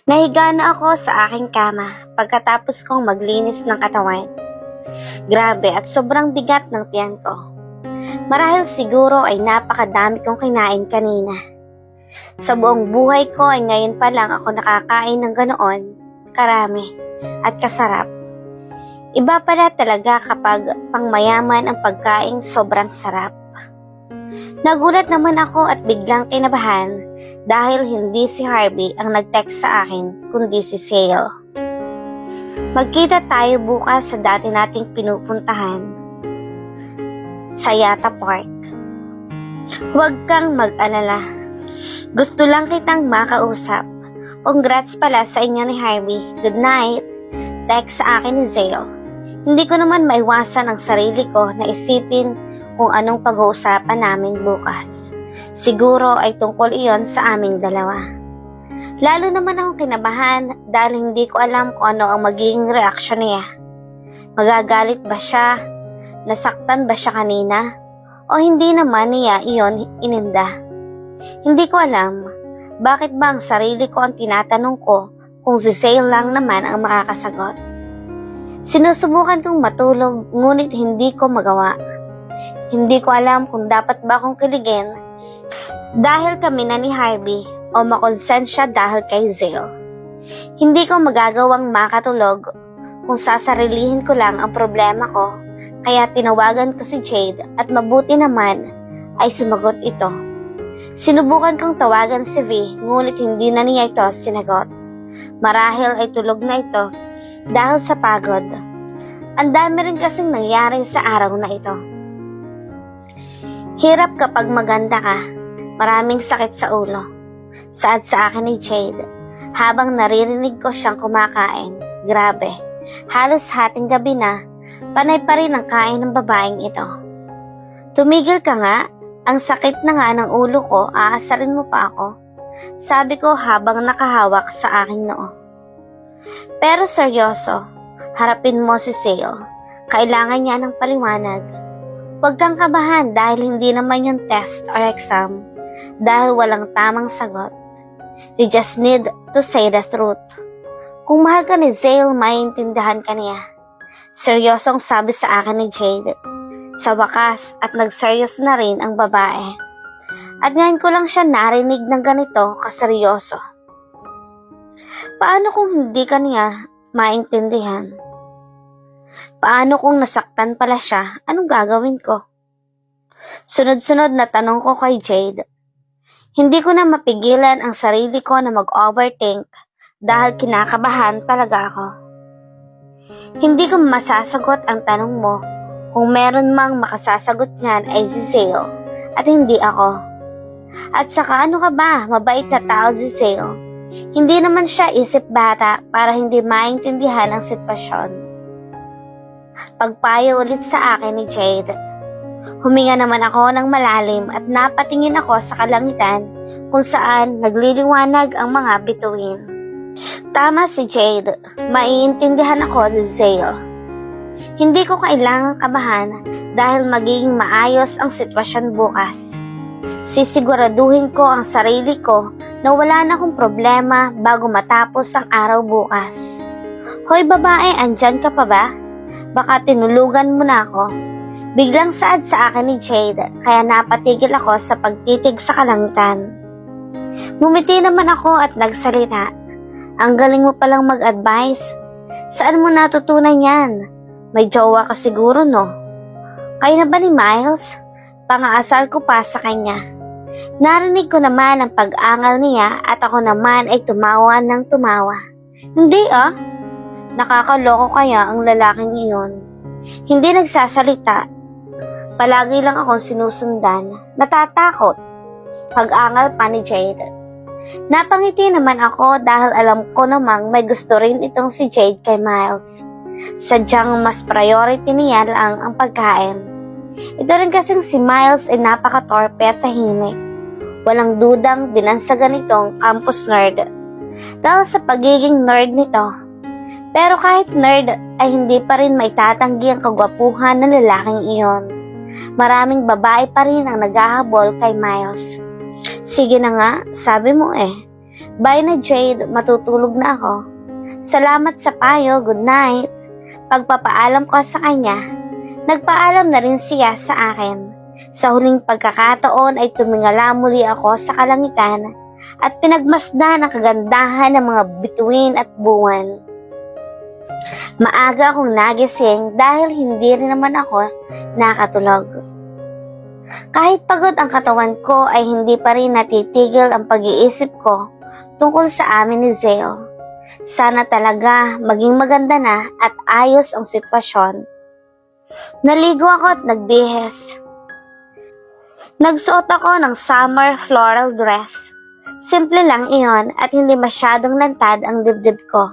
Nahiga na ako sa aking kama pagkatapos kong maglinis ng katawan. Grabe at sobrang bigat ng tiyan ko. Marahil siguro ay napakadami kong kinain kanina. Sa buong buhay ko ay ngayon pa lang ako nakakain ng ganoon, karami at kasarap. Iba pala talaga kapag pangmayaman ang pagkain sobrang sarap. Nagulat naman ako at biglang kinabahan dahil hindi si Harvey ang nag-text sa akin kundi si Sale. Magkita tayo bukas sa dati nating pinupuntahan sa Yata Park. Huwag kang mag-alala. Gusto lang kitang makausap. Congrats pala sa inyo ni Harvey. Good night. Text sa akin ni Sale. Hindi ko naman maiwasan ang sarili ko na isipin kung anong pag-uusapan namin bukas. Siguro ay tungkol iyon sa aming dalawa. Lalo naman akong kinabahan dahil hindi ko alam kung ano ang magiging reaksyon niya. Magagalit ba siya? Nasaktan ba siya kanina? O hindi naman niya iyon ininda? Hindi ko alam. Bakit ba ang sarili ko ang tinatanong ko kung si Sale lang naman ang makakasagot? Sinusubukan kong matulog ngunit hindi ko magawa. Hindi ko alam kung dapat ba akong kiligin dahil kami na ni Harvey o makonsent siya dahil kay Sale. Hindi ko magagawang makatulog kung sasarilihin ko lang ang problema ko, kaya tinawagan ko si Jade at mabuti naman ay sumagot ito. Sinubukan kong tawagan si V ngunit hindi na niya ito sinagot. Marahil ay tulog na ito dahil sa pagod. Ang dami rin kasing nangyari sa araw na ito. Hirap kapag maganda ka. Maraming sakit sa ulo. Saad sa akin ni Jade habang naririnig ko siyang kumakain. Grabe. Halos hating gabi na, panay pa rin ang kain ng babaeng ito. Tumigil ka nga. Ang sakit na nga ng ulo ko, aasarin mo pa ako. Sabi ko habang nakahawak sa aking noo. Pero seryoso, harapin mo si Sale. Kailangan niya ng paliwanag. Huwag kang kabahan dahil hindi naman yung test or exam. Dahil walang tamang sagot. You just need to say the truth. Kung mahal ka ni Sale, maiintindihan ka niya. Seryosong sabi sa akin ni Jade. Sa wakas at nagseryoso na rin ang babae. At ngayon ko lang siya narinig ng ganito kaseryoso. Paano kung hindi ka niya maintindihan? Paano kung nasaktan pala siya? Anong gagawin ko? Sunod-sunod na tanong ko kay Jade. Hindi ko na mapigilan ang sarili ko na mag-overthink dahil kinakabahan talaga ako. Hindi ko masasagot ang tanong mo kung meron mang makasasagot niyan ay si Sale at hindi ako. At saka ano ka ba? Mabait na tao si Sale. Hindi naman siya isip bata para hindi maintindihan ang sitwasyon. Pagpayo ulit sa akin ni Jade. Huminga naman ako ng malalim at napatingin ako sa kalangitan kung saan nagliliwanag ang mga bituin. Tama si Jade. Maiintindihan ako ni Sale. Hindi ko kailangang kabahan dahil magiging maayos ang sitwasyon bukas. Sisiguraduhin ko ang sarili ko na wala na akong problema bago matapos ang araw bukas. Hoy babae, andyan ka pa ba? Baka tinulugan mo na ako. Biglang saad sa akin ni Jade kaya napatigil ako sa pagtitig sa kalangitan. Ngumiti naman ako at nagsalita. Ang galing mo palang mag-advise. Saan mo natutunan yan? May jowa ka siguro, no? Kayo na ba ni Miles? Pangaasal ko pa sa kanya. Narinig ko naman ang pag-angal niya at ako naman ay tumawa ng tumawa. Hindi Nakakaloko kaya ang lalaking iyon. Hindi nagsasalita. Palagi lang akong sinusundan. Natatakot. Pag-angal pa ni Jade. Napangiti naman ako dahil alam ko namang may gusto rin itong si Jade kay Miles. Sadyang mas priority niya lang ang pagkain. Ito rin kasing si Miles ay napaka-torpe at tahimik. Walang dudang binansagan itong campus nerd. Dahil sa pagiging nerd nito. Pero kahit nerd ay hindi pa rin maitatanggi ang kagwapuhan ng lalaking iyon. Maraming babae pa rin ang naghahabol kay Miles. Sige na nga, sabi mo Bye na Jade, matutulog na ako. Salamat sa payo, good night. Pagpapaalam ko sa kanya, nagpaalam na rin siya sa akin. Sa huling pagkakataon ay tumingala muli ako sa kalangitan at pinagmasdan ang kagandahan ng mga bituin at buwan. Maaga akong nagising dahil hindi rin naman ako nakatulog. Kahit pagod ang katawan ko ay hindi pa rin natitigil ang pag-iisip ko tungkol sa amin ni Zeo. Sana talaga maging maganda na at ayos ang sitwasyon. Naligo ako at nagbihis. Nagsuot ako ng summer floral dress. Simple lang iyon at hindi masyadong lantad ang dibdib ko.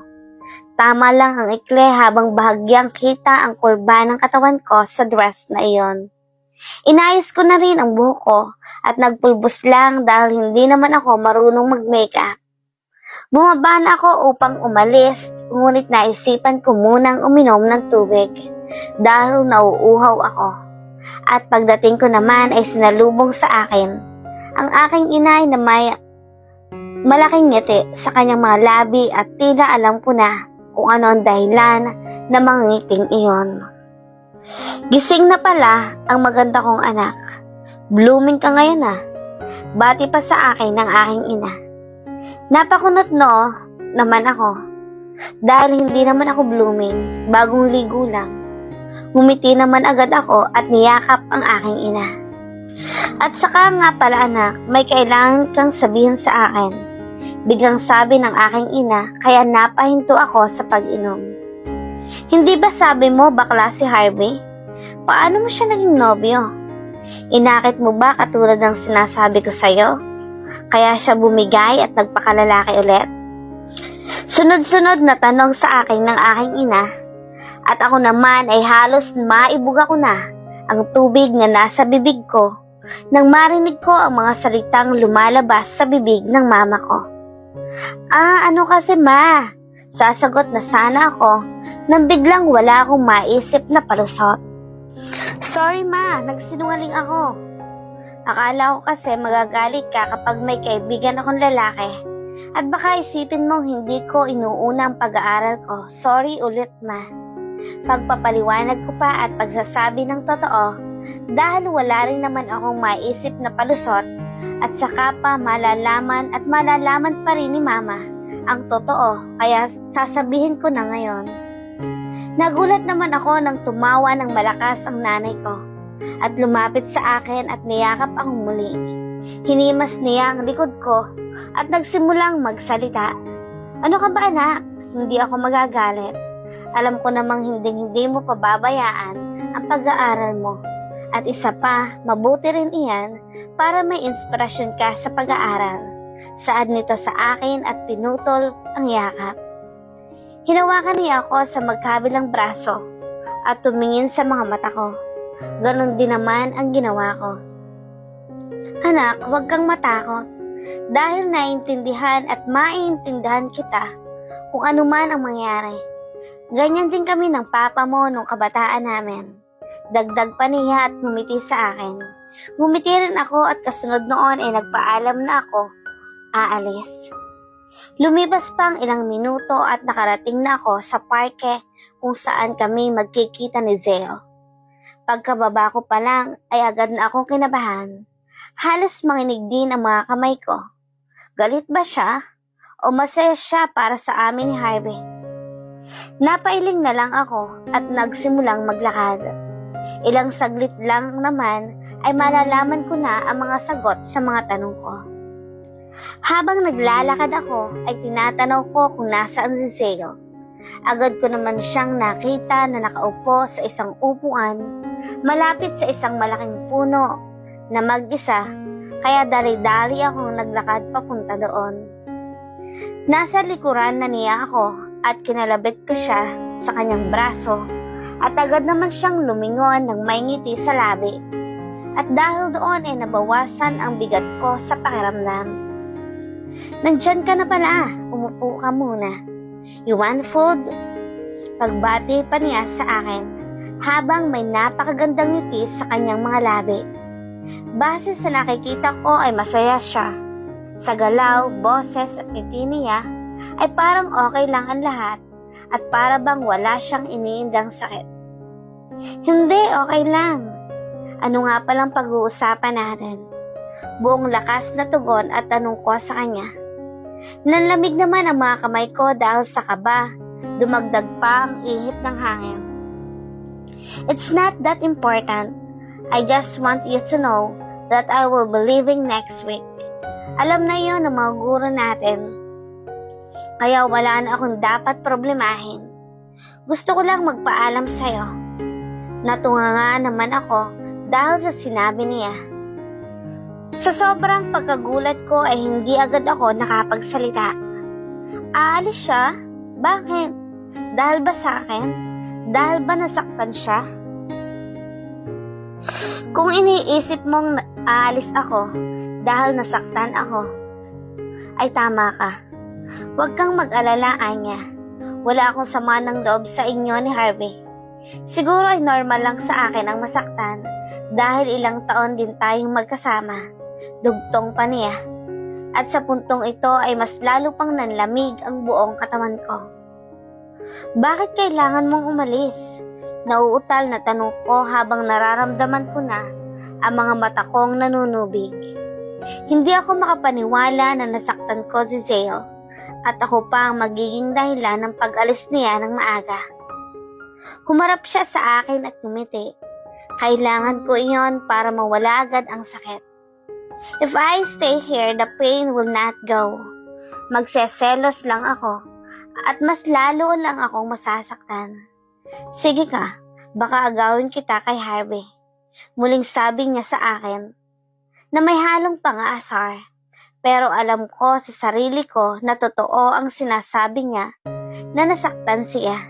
Tama lang ang ikli habang bahagyang kita ang kurba ng katawan ko sa dress na iyon. Inayos ko na rin ang buhok ko at nagpulbos lang dahil hindi naman ako marunong mag-makeup. Bumaba na ako upang umalis, ngunit naisipan ko munang uminom ng tubig dahil nauuhaw ako. At pagdating ko naman ay sinalubong sa akin ang aking inay na may malaking ngiti sa kanyang mga labi at tila alam ko na kung ano ang dahilan na mga ngiting iyon. Gising na pala ang maganda kong anak. Blooming ka ngayon ah. Bati pa sa akin ng aking ina. Napakunot no naman ako. Dahil hindi naman ako blooming, bagong ligo lang. Ngumiti naman agad ako at niyakap ang aking ina. At saka nga pala anak, may kailangan kang sabihin sa akin. Biglang sabi ng aking ina, kaya napahinto ako sa pag-inom. Hindi ba sabi mo bakla si Harvey? Paano mo siya naging nobyo? Inakit mo ba katulad ng sinasabi ko sa'yo? Kaya siya bumigay at nagpakalalaki ulit? Sunod-sunod na tanong sa akin ng aking ina at ako naman ay halos maibuga ko na ang tubig na nasa bibig ko nang marinig ko ang mga salitang lumalabas sa bibig ng mama ko. Ano kasi ma? Sasagot na sana ako nang biglang wala akong maisip na palusot. Sorry ma, nagsinungaling ako. Akala ko kasi magagalit ka kapag may kaibigan akong lalaki at baka isipin mong hindi ko inuuna ang pag-aaral ko. Sorry ulit ma. Pagpapaliwanag ko pa at pagsasabi ng totoo dahil wala rin naman akong maisip na palusot at saka pa malalaman pa rin ni mama ang totoo kaya sasabihin ko na ngayon. Nagulat naman ako nang tumawa ng malakas ang nanay ko at lumapit sa akin at niyakap akong muli. Hinimas niya ang likod ko at nagsimulang magsalita. Ano ka ba anak? Hindi ako magagalit. Alam ko namang hindi mo pababayaan ang pag-aaral mo. At isa pa, mabuti rin iyan para may inspirasyon ka sa pag-aaral. Saad nito sa akin at pinutol ang yakap. Hinawakan niya ako sa magkabilang braso at tumingin sa mga mata ko. Ganon din naman ang ginawa ko. Anak, huwag kang matakot. Dahil naiintindihan at maiintindihan kita kung ano man ang mangyari. Ganyan din kami ng papa mo nung kabataan namin. Dagdag pa niya at ngumiti sa akin. Ngumiti rin ako at kasunod noon ay nagpaalam na ako aalis. Lumipas pa ang ilang minuto at nakarating na ako sa parke kung saan kami magkikita ni Zeo. Pagkababa ko pa lang ay agad na akong kinabahan. Halos manginig din ang mga kamay ko. Galit ba siya? O masaya siya para sa amin ni Harvey? Napailing na lang ako at nagsimulang maglakad. Ilang saglit lang naman ay malalaman ko na ang mga sagot sa mga tanong ko. Habang naglalakad ako ay tinatanaw ko kung nasaan si Zeo. Agad ko naman siyang nakita na nakaupo sa isang upuan malapit sa isang malaking puno na mag-isa, kaya dali-dali akong naglakad papunta doon. Nasa likuran na niya ako at kinalabit ko siya sa kanyang braso at agad naman siyang lumingon ng may ngiti sa labi. At dahil doon ay nabawasan ang bigat ko sa pakiramdam. Nandyan ka na pala, umupo ka muna. You want food? Pagbati pa niya sa akin habang may napakagandang ngiti sa kanyang mga labi. Base sa nakikita ko ay masaya siya. Sa galaw, boses at ngiti niya ay parang okay lang ang lahat at para bang wala siyang iniindang sakit. Hindi, okay lang. Ano nga palang pag-uusapan natin? Buong lakas na tugon at tanong ko sa kanya. Nanlamig naman ang mga kamay ko dahil sa kaba, dumagdag pa ang ihip ng hangin. It's not that important. I just want you to know that I will be leaving next week. Alam na yun ng mga guro natin. Kaya wala na akong dapat problemahin. Gusto ko lang magpaalam sa'yo. Natunga nga naman ako dahil sa sinabi niya. Sa sobrang pagkagulat ko ay hindi agad ako nakapagsalita. Aalis siya? Bakit? Dahil ba sa akin? Dahil ba nasaktan siya? Kung iniisip mong aalis ako dahil nasaktan ako, ay tama ka. Huwag kang mag-alala, Anya. Wala akong sama ng loob sa inyo ni Harvey. Siguro ay normal lang sa akin ang masaktan dahil ilang taon din tayong magkasama. Dugtong pa niya. At sa puntong ito ay mas lalo pang nanlamig ang buong katawan ko. Bakit kailangan mong umalis? Nauutal na tanong ko habang nararamdaman ko na ang mga mata kong nanunubig. Hindi ako makapaniwala na nasaktan ko si Zale at ako pa ang magiging dahilan ng pag-alis niya ng maaga. Humarap siya sa akin at ngumiti. Kailangan ko iyon para mawala agad ang sakit. If I stay here, the pain will not go. Magseselos lang ako at mas lalo lang akong masasaktan. Sige ka, baka agawin kita kay Harvey. Muling sabi niya sa akin na may halong pang-aasar. Pero alam ko sa sarili ko na totoo ang sinasabi niya na nasaktan siya.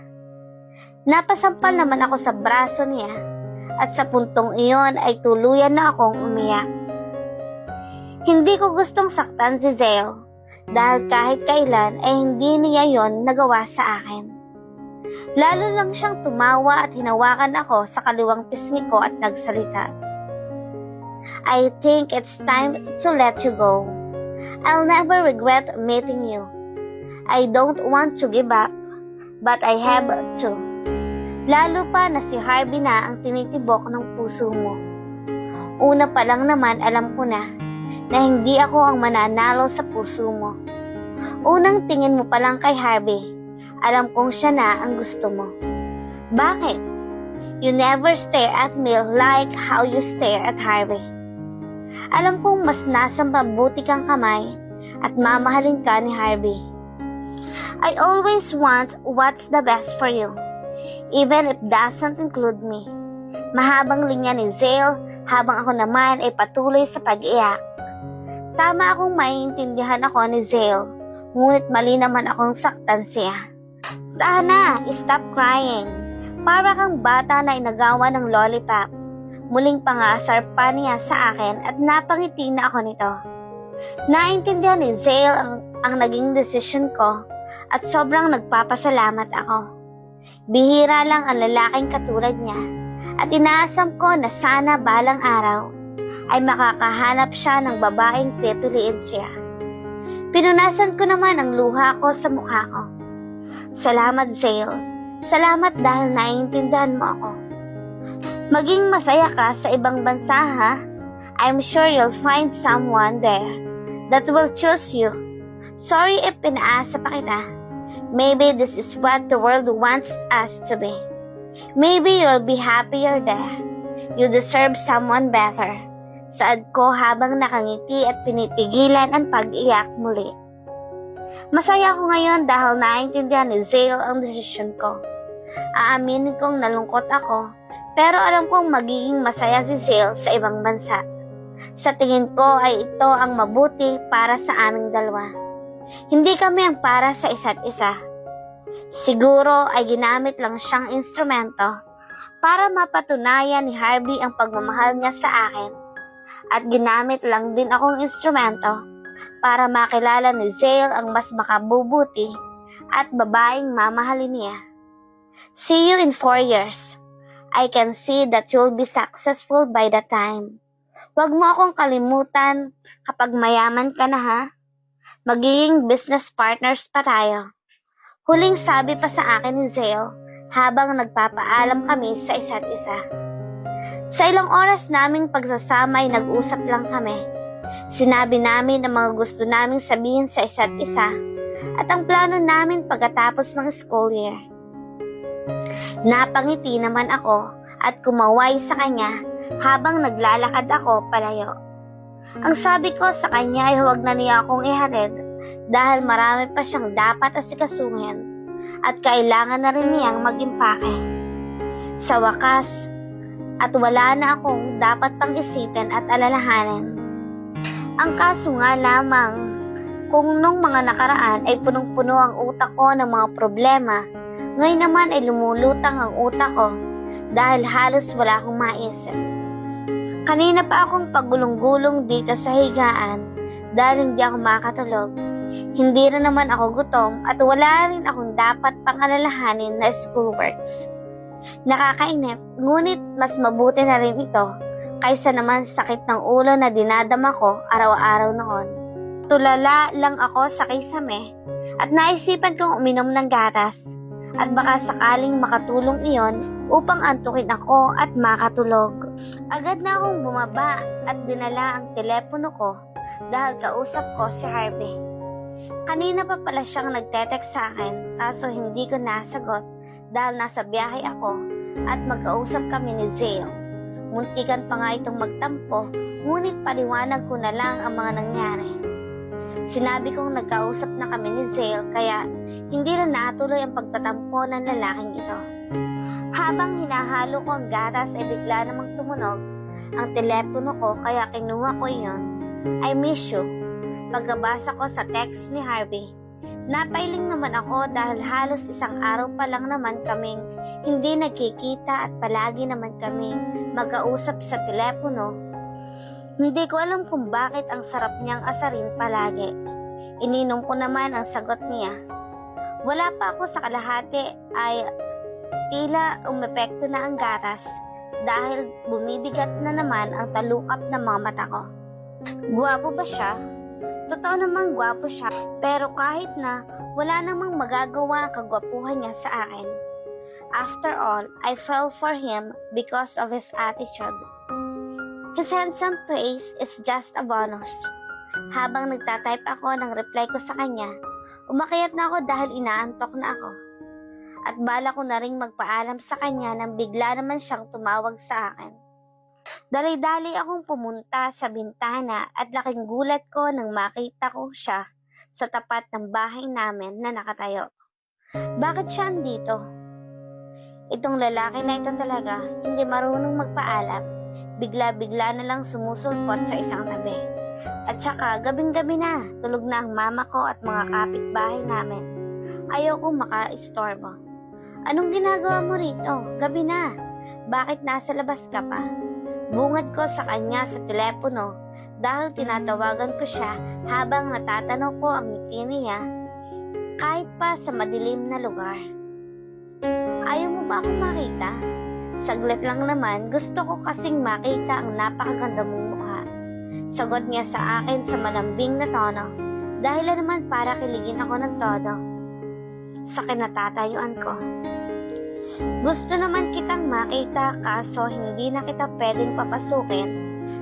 Napasampal naman ako sa braso niya at sa puntong iyon ay tuluyan na akong umiyak. Hindi ko gustong saktan si Zale dahil kahit kailan ay hindi niya yon nagawa sa akin. Lalo lang siyang tumawa at hinawakan ako sa kaliwang pisngi ko at nagsalita. I think it's time to let you go. I'll never regret meeting you. I don't want to give up, but I have to. Lalo pa na si Harvey na ang tinitibok ng puso mo. Una pa lang naman alam ko na hindi ako ang mananalo sa puso mo. Unang tingin mo pa lang kay Harvey, alam kong siya na ang gusto mo. Bakit? You never stare at me like how you stare at Harvey. Alam kong mas nasa mabuti kang kamay at mamahalin ka ni Harvey. I always want what's the best for you, even if doesn't include me. Mahabang linya ni Zale habang ako naman ay patuloy sa pag-iyak. Tama akong maiintindihan ako ni Zale, ngunit mali naman akong saktan siya. Tana, stop crying. Para kang bata na inagawa ng lollipop. Muling pangasar pa niya sa akin at napangiti na ako nito. Naintindihan ni Zale ang naging desisyon ko at sobrang nagpapasalamat ako. Bihira lang ang lalaking katulad niya at inaasam ko na sana balang araw ay makakahanap siya ng babaeng pipiliin siya. Pinunasan ko naman ang luha ko sa mukha ko. Salamat, Zale. Salamat dahil naiintindihan mo ako. Maging masaya ka sa ibang bansa, ha? I'm sure you'll find someone there that will choose you. Sorry if pinaasa pa kita. Maybe this is what the world wants us to be. Maybe you'll be happier there. You deserve someone better. Saad ko habang nakangiti at pinipigilan ang pag-iyak muli. Masaya ako ngayon dahil naintindihan ni Zale ang desisyon ko. Aaminin kong nalungkot ako, pero alam kong magiging masaya si Zale sa ibang bansa. Sa tingin ko ay ito ang mabuti para sa aming dalawa. Hindi kami ang para sa isa't isa. Siguro ay ginamit lang siyang instrumento para mapatunayan ni Harvey ang pagmamahal niya sa akin. At ginamit lang din akong instrumento para makilala ni Zale ang mas makabubuti at babaeng mamahalin niya. See you in 4 years. I can see that you'll be successful by that time. Huwag mo akong kalimutan kapag mayaman ka na, ha? Magiging business partners pa tayo. Huling sabi pa sa akin ni Zale habang nagpapaalam kami sa isa't isa. Sa ilang oras naming pagsasama ay nag-usap lang kami. Sinabi namin ang mga gusto naming sabihin sa isa't isa at ang plano namin pagkatapos ng school year. Napangiti naman ako at kumaway sa kanya habang naglalakad ako palayo. Ang sabi ko sa kanya ay huwag na niya akong ihatid dahil marami pa siyang dapat asikasuhin at kailangan na rin niyang mag-impake. Sa wakas, at wala na akong dapat pang isipin at alalahanin. Ang kaso nga lamang, kung nung mga nakaraan ay punong-puno ang utak ko ng mga problema, ngayon naman ay lumulutang ang utak ko dahil halos wala akong maisip. Kanina pa akong pagulong-gulong dito sa higaan dahil hindi ako makatulog. Hindi rin naman ako gutom at wala rin akong dapat pang alalahanin na schoolworks. Nakakainip, ngunit mas mabuti na rin ito kaysa naman sakit ng ulo na dinadama ko araw-araw noon. Tulala lang ako sa kisame at naisipan kong uminom ng gatas at baka sakaling makatulong iyon upang antukin ako at makatulog. Agad na akong bumaba at dinala ang telepono ko dahil kausap ko si Harvey. Kanina pa pala siyang nagtetext sa akin kaso hindi ko nasagot dahil nasa biyahe ako at magkausap kami ni Zale. Muntikan pa nga itong magtampo, ngunit paliwanag ko na lang ang mga nangyari. Sinabi kong nagkausap na kami ni Zale kaya hindi na natuloy ang pagtatampo ng lalaking ito. Habang hinahalo ko ang gatas ay bigla namang tumunog ang telepono ko kaya kinuha ko iyon. I miss you. Pagkabasa ko sa text ni Harvey, napailing naman ako dahil halos isang araw pa lang naman kaming hindi nagkikita at palagi naman kaming mag-ausap sa telepono. Hindi ko alam kung bakit ang sarap niyang asarin palagi. Ininom ko naman ang sagot niya. Wala pa ako sa kalahati ay tila umepekto na ang gatas dahil bumibigat na naman ang talukap ng mga mata ko. Gwapo ba siya? Totoo namang gwapo siya, pero kahit na wala namang magagawa ang kagwapuhan niya sa akin. After all, I fell for him because of his attitude. His handsome face is just a bonus. Habang nagtatype ako ng reply ko sa kanya, umakyat na ako dahil inaantok na ako. At bala ko na ring magpaalam sa kanya nang bigla naman siyang tumawag sa akin. Dali-dali akong pumunta sa bintana at laking gulat ko nang makita ko siya sa tapat ng bahay namin na nakatayo. Bakit siya andito? Itong lalaki na ito talaga, hindi marunong magpaalam. Bigla-bigla na lang sumusulpot sa isang tabi. At saka gabing-gabi na, tulog na ang mama ko at mga kapitbahay namin. Ayaw kong maka-istorbo. Anong ginagawa mo rito? Gabi na. Bakit nasa labas ka pa? Bungad ko sa kanya sa telepono dahil tinatawagan ko siya habang natatanaw ko ang ngiti niya kahit pa sa madilim na lugar. Ayaw mo ba akong makita? Saglit lang naman, gusto ko kasing makita ang napakaganda mong mukha. Sagot niya sa akin sa malambing na tono dahil naman para kiligin ako ng todo. Sa kinatatayuan ko. Gusto naman kitang makita kaso hindi na kita pwedeng papasukin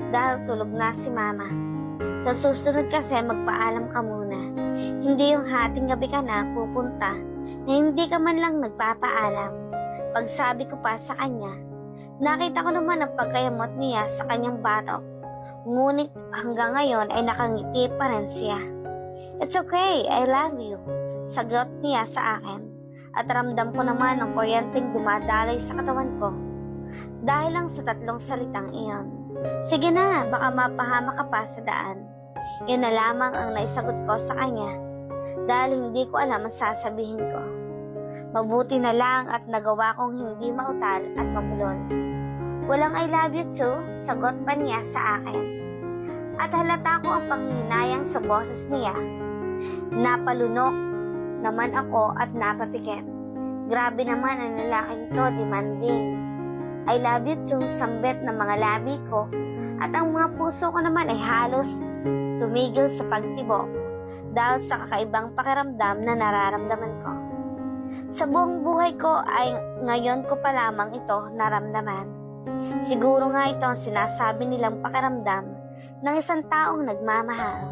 dahil tulog na si mama. Sa susunod kasi magpaalam ka muna. Hindi yung hating gabi ka na pupunta na hindi ka man lang nagpapaalam. Pagsabi ko pa sa kanya, nakita ko naman ang pagkayamot niya sa kanyang batok. Ngunit hanggang ngayon ay nakangiti pa rin siya. It's okay, I love you. Sagot niya sa akin. At ramdam ko naman ang kuryenteng dumadaloy sa katawan ko. Dahil lang sa tatlong salitang iyon. Sige na, baka mapahama ka pa sa daan. Yun na lamang ang naisagot ko sa kanya. Dahil hindi ko alam ang sasabihin ko. Mabuti na lang at nagawa kong hindi mautal at mabulol. Walang I love you too, sagot pa niya sa akin. At halata ko ang panghihinayang sa boses niya. Napalunok naman ako at napapikit. Grabe naman ang lalaking to, demanding. I love you too, sambit ng mga labi ko at ang mga puso ko naman ay halos tumigil sa pagtibok dahil sa kakaibang pakiramdam na nararamdaman ko. Sa buong buhay ko ay ngayon ko pa lamang ito naramdaman. Siguro nga ito ang sinasabi nilang pakiramdam ng isang taong nagmamahal.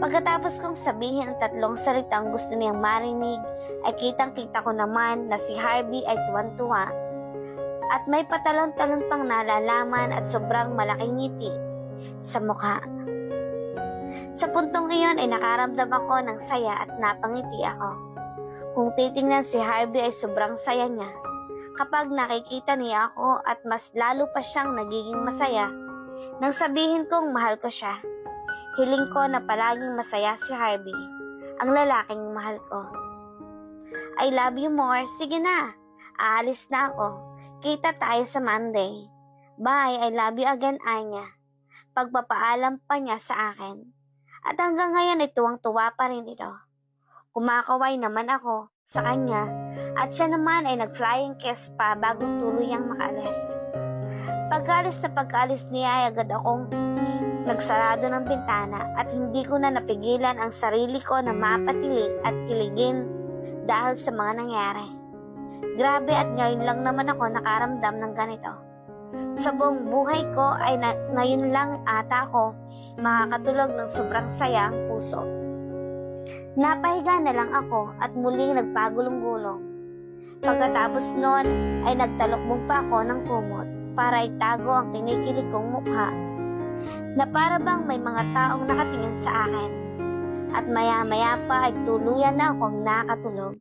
Pagkatapos kong sabihin ang 3 salitang gusto niyang marinig, ay kitang-kita ko naman na si Harvey ay tuwan-tuwa at may patalon-talon pang nalalaman at sobrang malaking ngiti sa mukha. Sa puntong iyon ay nakaramdam ako ng saya at napangiti ako. Kung titingnan si Harvey ay sobrang saya niya kapag nakikita niya ako at mas lalo pa siyang nagiging masaya nang sabihin kong mahal ko siya. Hiling ko na palaging masaya si Harvey, ang lalaking mahal ko. I love you more. Sige na, aalis na ako. Kita tayo sa Monday. Bye, I love you again, Anya. Pagpapaalam pa niya sa akin. At hanggang ngayon ay tuwang-tuwa pa rin ito. Kumakaway naman ako sa kanya at siya naman ay nag-flying kiss pa bago tuluyang makaalis. Pagkaalis niya ay agad akong nagsarado ng bintana at hindi ko na napigilan ang sarili ko na mapatili at kiligin dahil sa mga nangyari. Grabe, at ngayon lang naman ako nakaramdam ng ganito. Sa buong buhay ko ay ngayon lang ata ako makakatulog ng sobrang saya ang puso. Napahiga na lang ako at muling nagpagulong-gulong. Pagkatapos noon ay nagtalukbong pa ako ng kumot para itago ang kinikilig kong mukha na para bang may mga taong nakatingin sa akin. At maya-maya pa ay tuluyan na akong nakatulog.